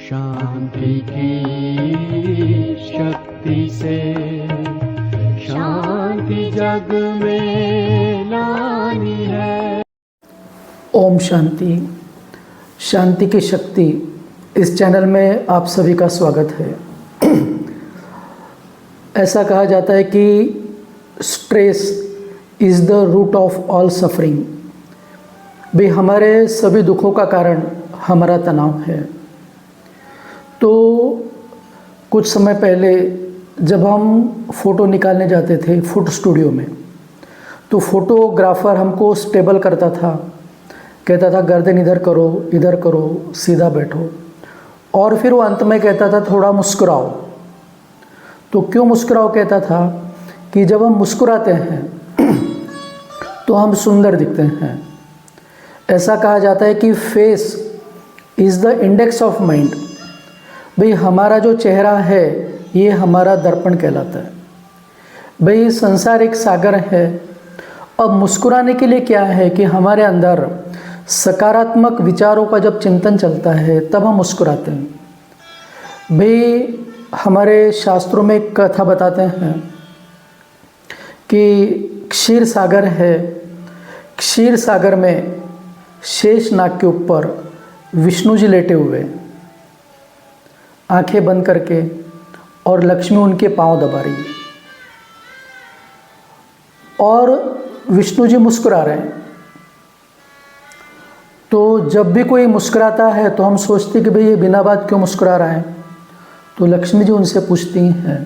शांति की शक्ति से शांति जग में लानी है। ओम शांति। शांति की शक्ति इस चैनल में आप सभी का स्वागत है। ऐसा कहा जाता है कि stress is the root of all suffering. भी हमारे सभी दुखों का कारण हमारा तनाव है। तो कुछ समय पहले जब हम फ़ोटो निकालने जाते थे फ़ोटो स्टूडियो में, तो फ़ोटोग्राफ़र हमको स्टेबल करता था, कहता था गर्दन इधर करो, सीधा बैठो, और फिर वो अंत में कहता था थोड़ा मुस्कुराओ। तो क्यों मुस्कुराओ कहता था कि जब हम मुस्कुराते हैं तो हम सुंदर दिखते हैं। ऐसा कहा जाता है कि face is the index of mind. भाई हमारा जो चेहरा है ये हमारा दर्पण कहलाता है। भाई संसार एक सागर है। अब मुस्कुराने के लिए क्या है कि हमारे अंदर सकारात्मक विचारों का जब चिंतन चलता है तब हम मुस्कुराते हैं। भाई हमारे शास्त्रों में एक कथा बताते हैं कि क्षीर सागर है। क्षीर सागर में शेषनाग के ऊपर विष्णु जी लेटे हुए, आंखें बंद करके, और लक्ष्मी उनके पांव दबा रही है, और विष्णु जी मुस्कुरा रहे हैं। तो जब भी कोई मुस्कुराता है तो हम सोचते कि भाई ये बिना बात क्यों मुस्कुरा रहा है। तो लक्ष्मी जी उनसे पूछती हैं,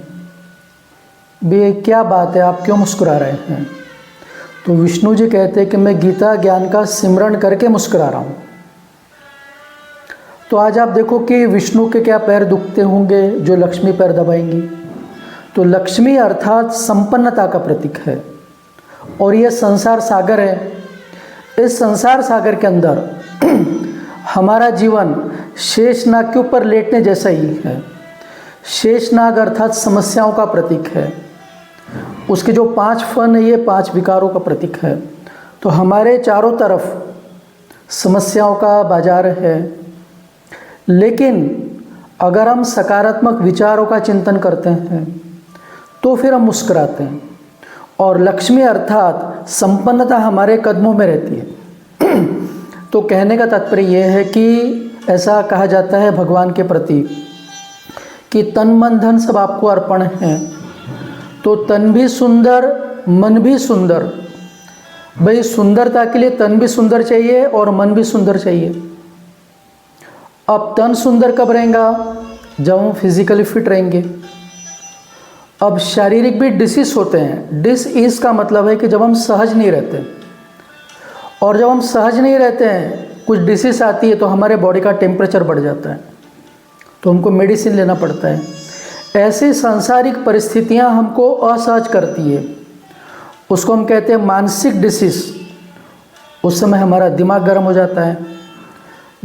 भाई क्या बात है, आप क्यों मुस्कुरा रहे हैं। तो विष्णु जी कहते हैं कि मैं गीता ज्ञान का सिमरन करके मुस्कुरा रहा हूँ। तो आज आप देखो कि विष्णु के क्या पैर दुखते होंगे जो लक्ष्मी पैर दबाएंगी। तो लक्ष्मी अर्थात संपन्नता का प्रतीक है, और यह संसार सागर है। इस संसार सागर के अंदर हमारा जीवन शेषनाग के ऊपर लेटने जैसा ही है। शेषनाग अर्थात समस्याओं का प्रतीक है। उसके जो 5 फन है ये 5 विकारों का प्रतीक है। तो हमारे चारों तरफ समस्याओं का बाजार है, लेकिन अगर हम सकारात्मक विचारों का चिंतन करते हैं तो फिर हम मुस्कुराते हैं, और लक्ष्मी अर्थात संपन्नता हमारे कदमों में रहती है। तो कहने का तात्पर्य यह है कि ऐसा कहा जाता है भगवान के प्रति कि तन मन धन सब आपको अर्पण है। तो तन भी सुंदर, मन भी सुंदर। भाई सुंदरता के लिए तन भी सुंदर चाहिए और मन भी सुंदर चाहिए। अब तन सुंदर कब रहेगा, जब हम फिजिकली फिट रहेंगे। अब शारीरिक भी डिसीज होते हैं। डिस इज का मतलब है कि जब हम सहज नहीं रहते, और जब हम सहज नहीं रहते हैं कुछ डिसीज आती है तो हमारे बॉडी का टेम्परेचर बढ़ जाता है, तो हमको मेडिसिन लेना पड़ता है। ऐसी सांसारिक परिस्थितियां हमको असहज करती है, उसको हम कहते हैं मानसिक डिसीज। उस समय हमारा दिमाग गर्म हो जाता है।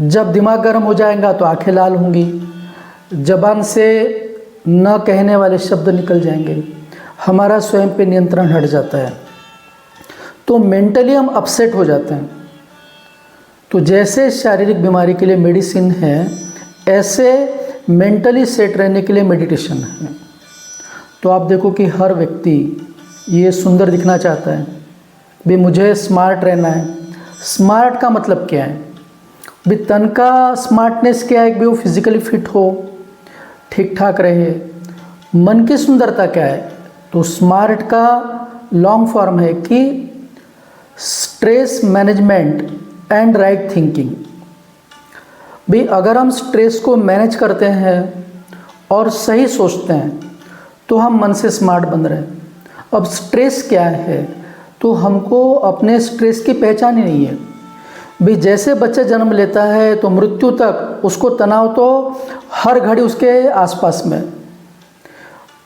जब दिमाग गर्म हो जाएगा तो आंखें लाल होंगी, जबान से न कहने वाले शब्द निकल जाएंगे, हमारा स्वयं पे नियंत्रण हट जाता है। तो मेंटली हम अपसेट हो जाते हैं। तो जैसे शारीरिक बीमारी के लिए मेडिसिन है, ऐसे मेंटली सेट रहने के लिए मेडिटेशन है। तो आप देखो कि हर व्यक्ति ये सुंदर दिखना चाहता है, भी मुझे स्मार्ट रहना है। स्मार्ट का मतलब क्या है, भी तन का स्मार्टनेस क्या है कि वो फिजिकली फिट हो, ठीक ठाक रहे। मन की सुंदरता क्या है, तो स्मार्ट का लॉन्ग फॉर्म है कि stress management and right thinking. भी अगर हम स्ट्रेस को मैनेज करते हैं और सही सोचते हैं तो हम मन से स्मार्ट बन रहे हैं। अब स्ट्रेस क्या है, तो हमको अपने स्ट्रेस की पहचान ही नहीं है। भी जैसे बच्चा जन्म लेता है तो मृत्यु तक उसको तनाव तो हर घड़ी उसके आसपास में।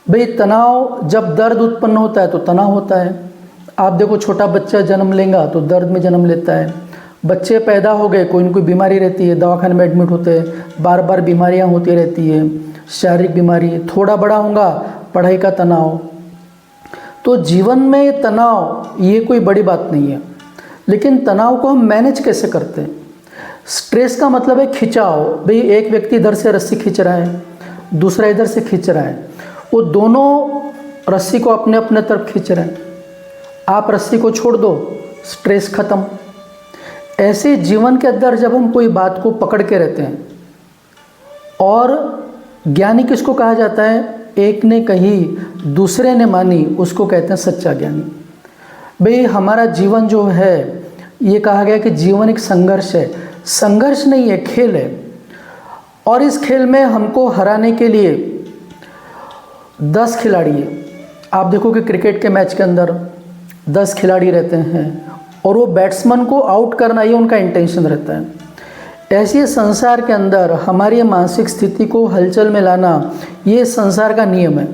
भाई तनाव, जब दर्द उत्पन्न होता है तो तनाव होता है। आप देखो छोटा बच्चा जन्म लेगा तो दर्द में जन्म लेता है। बच्चे पैदा हो गए, कोई न कोई बीमारी रहती है, दवाखाने में एडमिट होते हैं, बार बार बीमारियां होती रहती है, शारीरिक बीमारी। थोड़ा बड़ा होगा, पढ़ाई का तनाव। तो जीवन में तनाव ये कोई बड़ी बात नहीं है, लेकिन तनाव को हम मैनेज कैसे करते हैं। स्ट्रेस का मतलब है खिंचाव। भाई एक व्यक्ति इधर से रस्सी खींच रहा है, दूसरा इधर से खींच रहा है, वो दोनों रस्सी को अपने अपने तरफ खींच रहे हैं। आप रस्सी को छोड़ दो, स्ट्रेस खत्म। ऐसे जीवन के अंदर जब हम कोई बात को पकड़ के रहते हैं, और ज्ञानी किसको कहा जाता है? एक ने कही दूसरे ने मानी, उसको कहते हैं सच्चा ज्ञानी। भाई हमारा जीवन जो है, ये कहा गया कि जीवन एक संघर्ष है। संघर्ष नहीं है, खेल है। और इस खेल में हमको हराने के लिए 10 खिलाड़ी है। आप देखो कि क्रिकेट के मैच के अंदर 10 खिलाड़ी रहते हैं और वो बैट्समैन को आउट करना, ये उनका इंटेंशन रहता है। ऐसे संसार के अंदर हमारी मानसिक स्थिति को हलचल में लाना, ये संसार का नियम है।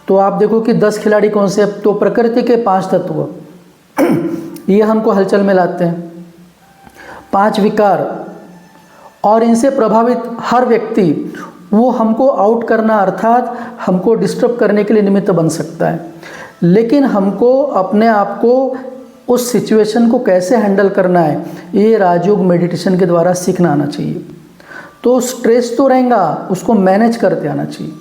तो आप देखो कि 10 खिलाड़ी कौन से? तो प्रकृति के 5 तत्व ये हमको हलचल में लाते हैं, 5 विकार, और इनसे प्रभावित हर व्यक्ति वो हमको आउट करना अर्थात हमको डिस्टर्ब करने के लिए निमित्त बन सकता है। लेकिन हमको अपने आप को उस सिचुएशन को कैसे हैंडल करना है, ये राजयोग मेडिटेशन के द्वारा सीखना आना चाहिए। तो स्ट्रेस तो रहेगा, उसको मैनेज करते आना चाहिए।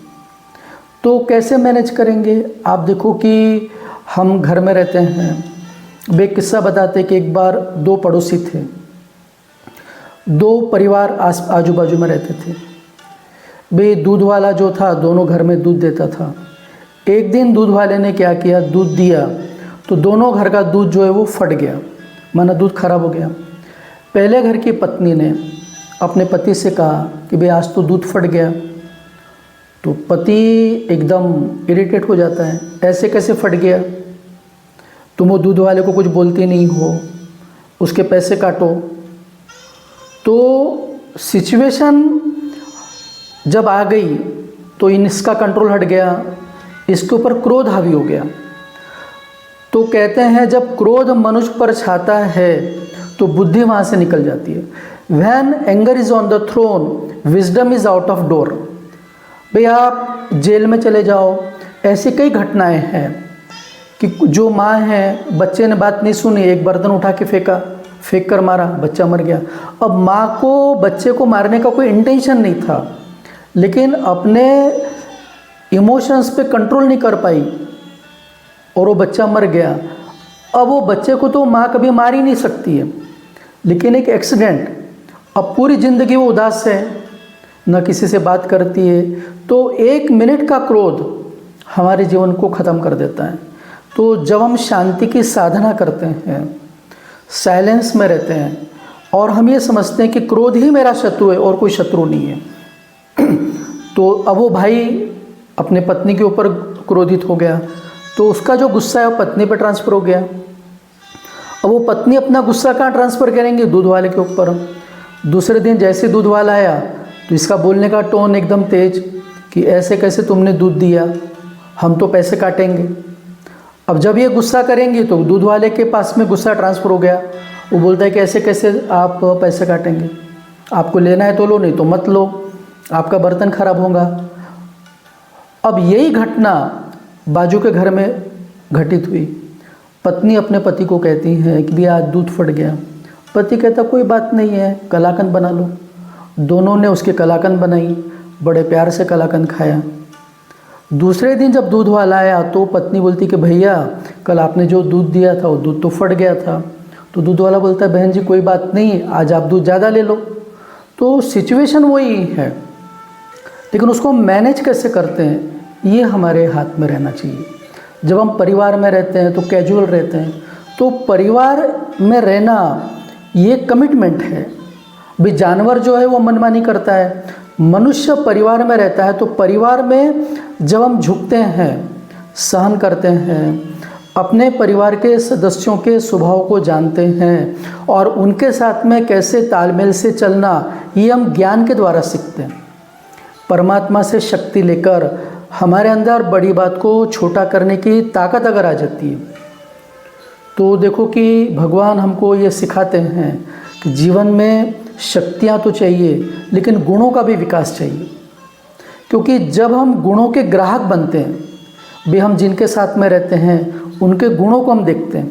तो कैसे मैनेज करेंगे? आप देखो कि हम घर में रहते हैं। वे किस्सा बताते कि एक बार 2 पड़ोसी थे, 2 परिवार आजू बाजू में रहते थे। वे दूध वाला जो था, दोनों घर में दूध देता था। एक दिन दूध वाले ने क्या किया, दूध दिया तो दोनों घर का दूध जो है वो फट गया, माना दूध खराब हो गया। पहले घर की पत्नी ने अपने पति से कहा कि भाई आज तो दूध फट गया। तो पति एकदम इरिटेट हो जाता है, ऐसे कैसे फट गया? तुम वो दूध वाले को कुछ बोलते नहीं हो, उसके पैसे काटो। तो सिचुएशन जब आ गई तो इसका कंट्रोल हट गया, इसके ऊपर क्रोध हावी हो गया। तो कहते हैं जब क्रोध मनुष्य पर छाता है तो बुद्धि वहाँ से निकल जाती है। When anger is on the throne, wisdom is out of door। भाई आप जेल में चले जाओ, ऐसी कई घटनाएं हैं कि जो माँ है, बच्चे ने बात नहीं सुनी, एक बर्तन उठा के फेंक कर मारा, बच्चा मर गया। अब माँ को बच्चे को मारने का कोई इंटेंशन नहीं था, लेकिन अपने इमोशंस पे कंट्रोल नहीं कर पाई और वो बच्चा मर गया। अब वो बच्चे को तो माँ कभी मार ही नहीं सकती है, लेकिन एक एक्सीडेंट, अब पूरी ज़िंदगी वो उदास है, न किसी से बात करती है। तो 1 मिनट का क्रोध हमारे जीवन को ख़त्म कर देता है। तो जब हम शांति की साधना करते हैं, साइलेंस में रहते हैं, और हम ये समझते हैं कि क्रोध ही मेरा शत्रु है और कोई शत्रु नहीं है, तो अब वो भाई अपने पत्नी के ऊपर क्रोधित हो गया, तो उसका जो गुस्सा है वो पत्नी पर ट्रांसफ़र हो गया। अब वो पत्नी अपना गुस्सा कहाँ ट्रांसफ़र करेंगे? दूध वाले के ऊपर। दूसरे दिन जैसे दूध वाला आया तो इसका बोलने का टोन एकदम तेज कि ऐसे कैसे तुमने दूध दिया, हम तो पैसे काटेंगे। अब जब ये गुस्सा करेंगे तो दूध वाले के पास में गुस्सा ट्रांसफ़र हो गया। वो बोलता है कि ऐसे कैसे आप पैसे काटेंगे, आपको लेना है तो लो, नहीं तो मत लो, आपका बर्तन खराब होगा। अब यही घटना बाजू के घर में घटित हुई। पत्नी अपने पति को कहती है कि भी आज दूध फट गया। पति कहता कोई बात नहीं है, कलाकंद बना लो। दोनों ने उसकी कलाकंद बनाई, बड़े प्यार से कलाकंद खाया। दूसरे दिन जब दूध वाला आया तो पत्नी बोलती कि भैया कल आपने जो दूध दिया था वो दूध तो फट गया था। तो दूध वाला बोलता है बहन जी कोई बात नहीं, आज आप दूध ज़्यादा ले लो। तो सिचुएशन वही है, लेकिन उसको मैनेज कैसे करते हैं ये हमारे हाथ में रहना चाहिए। जब हम परिवार में रहते हैं तो कैजुअल रहते हैं, तो परिवार में रहना ये कमिटमेंट है। भी जानवर जो है वो मनमानी करता है, मनुष्य परिवार में रहता है। तो परिवार में जब हम झुकते हैं, सहन करते हैं, अपने परिवार के सदस्यों के स्वभाव को जानते हैं और उनके साथ में कैसे तालमेल से चलना, ये हम ज्ञान के द्वारा सीखते हैं। परमात्मा से शक्ति लेकर हमारे अंदर बड़ी बात को छोटा करने की ताकत अगर आ जाती है, तो देखो कि भगवान हमको ये सिखाते हैं कि जीवन में शक्तियाँ तो चाहिए, लेकिन गुणों का भी विकास चाहिए। क्योंकि जब हम गुणों के ग्राहक बनते हैं, भी हम जिनके साथ में रहते हैं उनके गुणों को हम देखते हैं,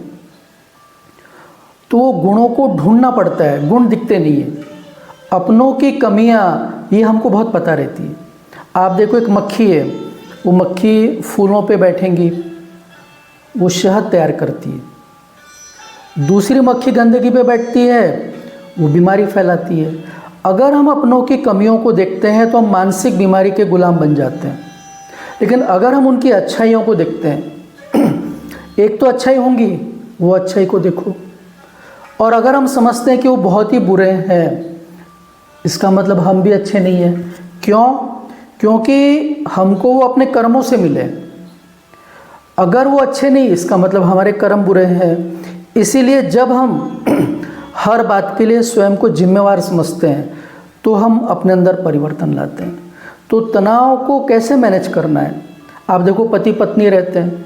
तो वो गुणों को ढूंढना पड़ता है, गुण दिखते नहीं है। अपनों की कमियां ये हमको बहुत पता रहती है। आप देखो एक मक्खी है, वो मक्खी फूलों पे बैठेंगी, वो शहद तैयार करती है। दूसरी मक्खी गंदगी पे बैठती है, वो बीमारी फैलाती है। अगर हम अपनों की कमियों को देखते हैं तो हम मानसिक बीमारी के गुलाम बन जाते हैं। लेकिन अगर हम उनकी अच्छाइयों को देखते हैं, एक तो अच्छाई होंगी, वो अच्छाई को देखो। और अगर हम समझते हैं कि वो बहुत ही बुरे हैं, इसका मतलब हम भी अच्छे नहीं हैं। क्यों? क्योंकि हमको वो अपने कर्मों से मिले। अगर वो अच्छे नहीं, इसका मतलब हमारे कर्म बुरे हैं। इसीलिए जब हम हर बात के लिए स्वयं को जिम्मेवार समझते हैं तो हम अपने अंदर परिवर्तन लाते हैं। तो तनाव को कैसे मैनेज करना है? आप देखो पति पत्नी रहते हैं,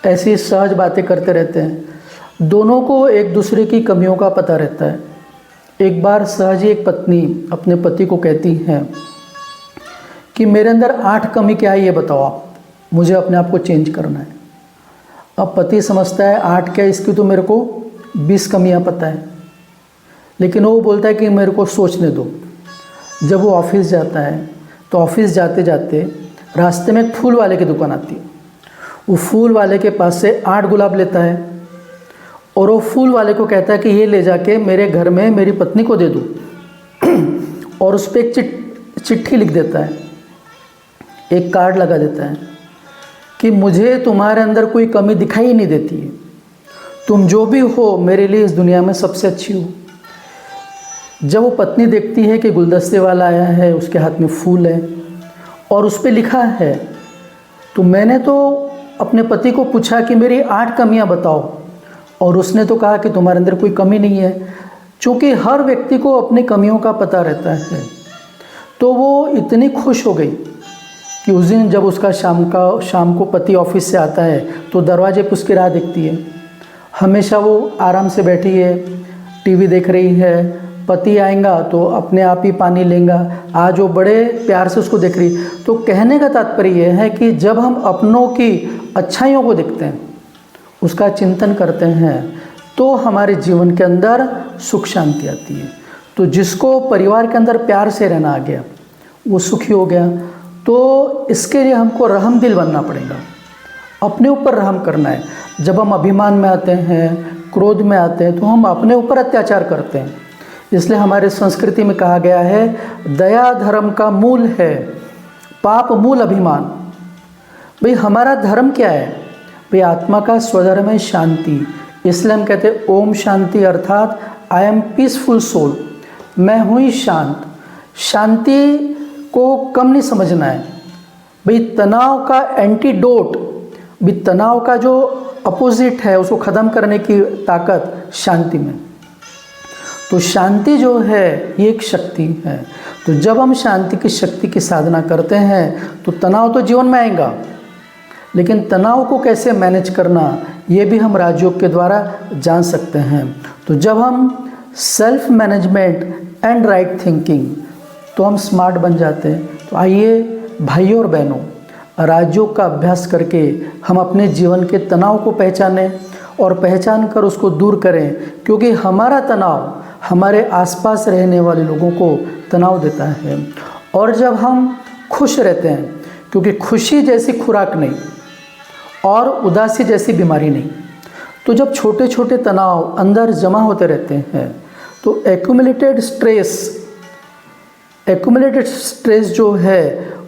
ऐसी सहज बातें करते रहते हैं, दोनों को एक दूसरे की कमियों का पता रहता है। एक बार सहज ही एक पत्नी अपने पति को कहती है कि मेरे अंदर 8 कमी क्या है ये बताओ आप, मुझे अपने आप को चेंज करना है। अब पति समझता है 8 क्या, इसकी तो मेरे को 20 कमियां पता है। लेकिन वो बोलता है कि मेरे को सोचने दो। जब वो ऑफिस जाता है तो ऑफिस जाते जाते रास्ते में एक फूल वाले की दुकान आती है। वो फूल वाले के पास से 8 गुलाब लेता है और वो फूल वाले को कहता है कि ये ले जाके मेरे घर में मेरी पत्नी को दे दो। और उस पर एक चिट्ठी लिख देता है, एक कार्ड लगा देता है कि मुझे तुम्हारे अंदर कोई कमी दिखाई ही नहीं देती है, तुम जो भी हो मेरे लिए इस दुनिया में सबसे अच्छी हो। जब वो पत्नी देखती है कि गुलदस्ते वाला आया है, उसके हाथ में फूल है और उस पर लिखा है, तो मैंने तो अपने पति को पूछा कि मेरी 8 कमियां बताओ, और उसने तो कहा कि तुम्हारे अंदर कोई कमी नहीं है। चूँकि हर व्यक्ति को अपनी कमियों का पता रहता है, तो वो इतनी खुश हो गई कि उस दिन जब उसका शाम को पति ऑफिस से आता है तो दरवाजे पर उसकी राह दिखती है। हमेशा वो आराम से बैठी है, टीवी देख रही है, पति आएगा तो अपने आप ही पानी लेगा। आज वो बड़े प्यार से उसको देख रही। तो कहने का तात्पर्य यह है कि जब हम अपनों की अच्छाइयों को देखते हैं, उसका चिंतन करते हैं, तो हमारे जीवन के अंदर सुख शांति आती है। तो जिसको परिवार के अंदर प्यार से रहना आ गया, वो सुखी हो गया। तो इसके लिए हमको रहम दिल बनना पड़ेगा, अपने ऊपर रहम करना है। जब हम अभिमान में आते हैं, क्रोध में आते हैं, तो हम अपने ऊपर अत्याचार करते हैं। इसलिए हमारे संस्कृति में कहा गया है, दया धर्म का मूल है, पाप मूल अभिमान। भाई हमारा धर्म क्या है? भाई आत्मा का स्वधर्म है शांति। इसलिए हम कहते हैं ओम शांति, अर्थात आई एम पीसफुल सोल, मैं हूँ ही शांत। शांति को कम नहीं समझना है। भाई तनाव का एंटीडोट, भाई तनाव का जो अपोजिट है उसको ख़त्म करने की ताकत शांति में। तो शांति जो है ये एक शक्ति है। तो जब हम शांति की शक्ति की साधना करते हैं तो तनाव तो जीवन में आएगा, लेकिन तनाव को कैसे मैनेज करना ये भी हम राजयोग के द्वारा जान सकते हैं। तो जब हम self management and right thinking, तो हम स्मार्ट बन जाते हैं। तो आइए भाइयों और बहनों, राजयोग का अभ्यास करके हम अपने जीवन के तनाव को पहचानें और पहचान कर उसको दूर करें, क्योंकि हमारा तनाव हमारे आसपास रहने वाले लोगों को तनाव देता है। और जब हम खुश रहते हैं, क्योंकि खुशी जैसी खुराक नहीं और उदासी जैसी बीमारी नहीं, तो जब छोटे छोटे तनाव अंदर जमा होते रहते हैं तो एक्यूमुलेटेड स्ट्रेस जो है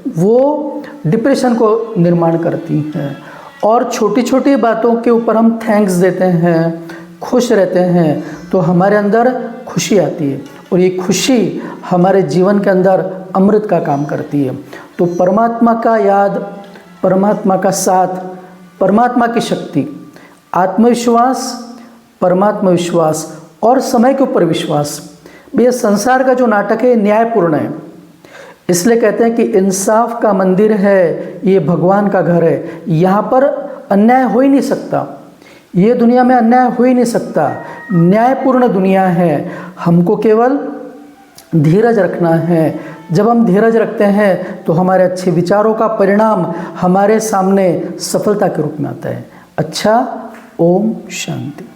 वो डिप्रेशन को निर्माण करती है। और छोटी छोटी बातों के ऊपर हम थैंक्स देते हैं, खुश रहते हैं, तो हमारे अंदर खुशी आती है और ये खुशी हमारे जीवन के अंदर अमृत का काम करती है। तो परमात्मा का याद, परमात्मा का साथ, परमात्मा की शक्ति, आत्मविश्वास, परमात्मा विश्वास और समय के ऊपर विश्वास, ये संसार का जो नाटक है न्यायपूर्ण है। इसलिए कहते हैं कि इंसाफ का मंदिर है, ये भगवान का घर है। यहाँ पर अन्याय हो ही नहीं सकता, ये दुनिया में अन्याय हो ही नहीं सकता, न्यायपूर्ण दुनिया है। हमको केवल धीरज रखना है। जब हम धीरज रखते हैं तो हमारे अच्छे विचारों का परिणाम हमारे सामने सफलता के रूप में आता है। अच्छा, ओम शांति।